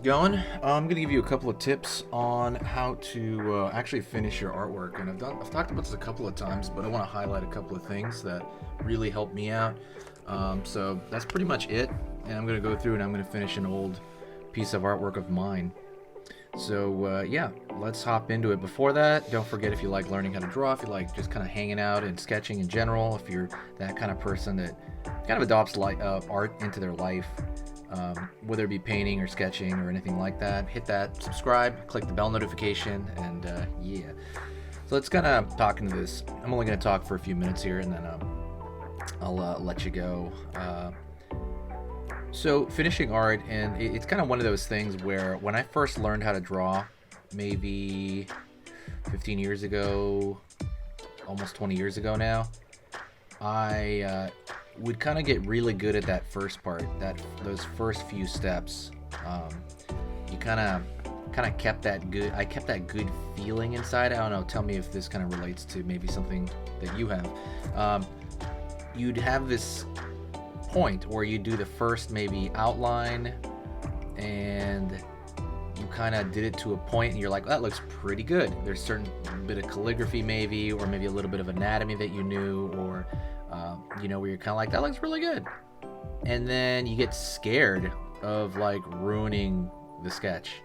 going? I'm going to give you a couple of tips on how to actually finish your artwork. And I've talked about this a couple of times, but I want to highlight a couple of things that really helped me out. So that's pretty much it. And I'm going to go through and I'm going to finish an old piece of artwork of mine. So yeah, let's hop into it. Before that, don't forget, if you like learning how to draw, if you like just kind of hanging out and sketching in general, if you're that kind of person that kind of adopts art into their life, whether it be painting or sketching or anything like that, hit that subscribe, click the bell notification, and yeah. So let's kind of talk into this. I'm only going to talk for a few minutes here, and then I'll let you go. So finishing art, and it's kind of one of those things where when I first learned how to draw, maybe 15 years ago, almost 20 years ago now, I would kind of get really good at that first part, those first few steps. You kind of kept that good. I kept that good feeling inside. I don't know. Tell me if this kind of relates to maybe something that you have. You'd have this point where you do the first maybe outline, and you kind of did it to a point, and you're like, that looks pretty good. There's a certain bit of calligraphy maybe, or maybe a little bit of anatomy that you knew, or where you're kind of like, that looks really good. And then you get scared of like ruining the sketch,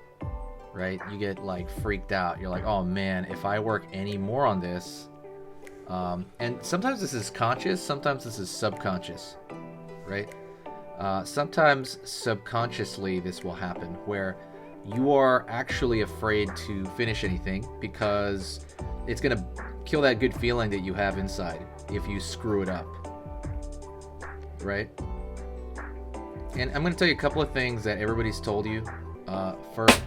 right? You get like freaked out. You're like, oh man, if I work any more on this, and sometimes this is conscious, sometimes this is subconscious, right? Sometimes subconsciously this will happen, where you are actually afraid to finish anything because it's going to kill that good feeling that you have inside if you screw it up, right? And I'm going to tell you a couple of things that everybody's told you. First,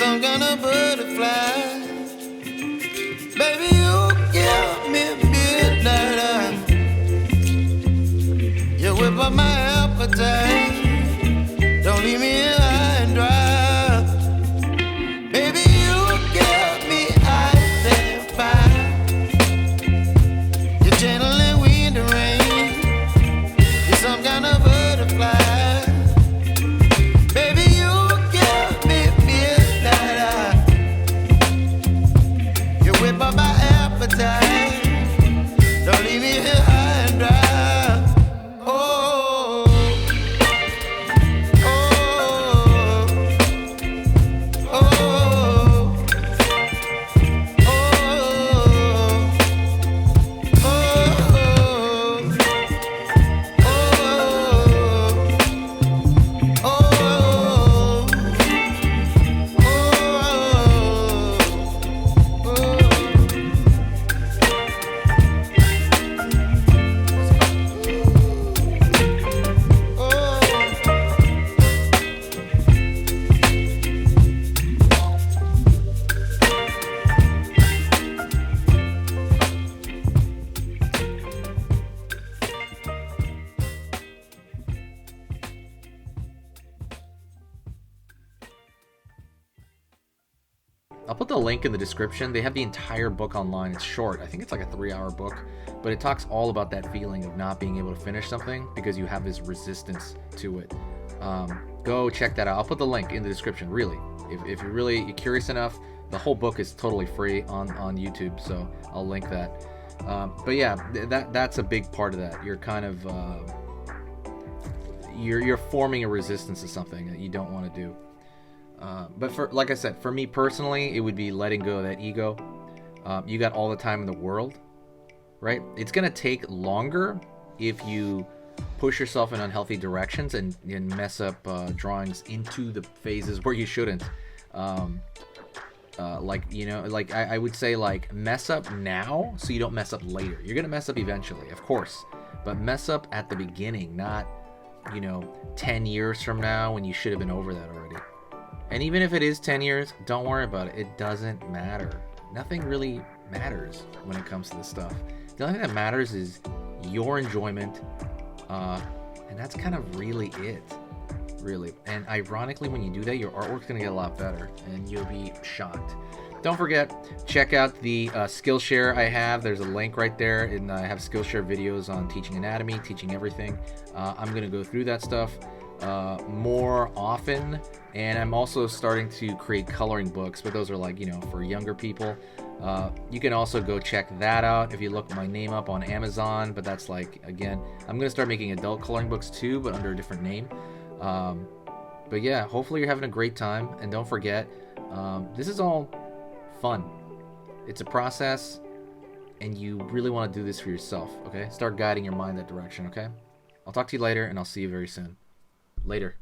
Some kind of butterfly. the link in the description. They have the entire book online. It's short. I think it's like a 3-hour book, but it talks all about that feeling of not being able to finish something because you have this resistance to it. Go check that out. I'll put the link in the description. Really, if you're curious enough, the whole book is totally free on YouTube, so I'll link that. But yeah, that's a big part of that. You're kind of you're forming a resistance to something that you don't want to do. But for, like I said, for me personally, it would be letting go of that ego. You got all the time in the world, right? It's gonna take longer if you push yourself in unhealthy directions and mess up drawings into the phases where you shouldn't. Like, you know, like I would say, like, mess up now so you don't mess up later. You're gonna mess up eventually, of course, but mess up at the beginning, not, you know, 10 years from now when you should have been over that already. And even if it is 10 years, don't worry about it. It doesn't matter. Nothing really matters when it comes to this stuff. The only thing that matters is your enjoyment, and that's kind of really it. Really. And ironically, when you do that, your artwork's going to get a lot better, and you'll be shocked. Don't forget, check out the Skillshare I have. There's a link right there, and I have Skillshare videos on teaching anatomy, teaching everything. I'm going to go through that stuff more often, and I'm also starting to create coloring books, but those are, like, you know, for younger people. You can also go check that out if you look my name up on Amazon, but that's, like, again, I'm going to start making adult coloring books too, but under a different name. But yeah, hopefully you're having a great time, and don't forget, this is all fun. It's a process, and you really want to do this for yourself, okay? Start guiding your mind that direction, okay? I'll talk to you later, and I'll see you very soon. Later.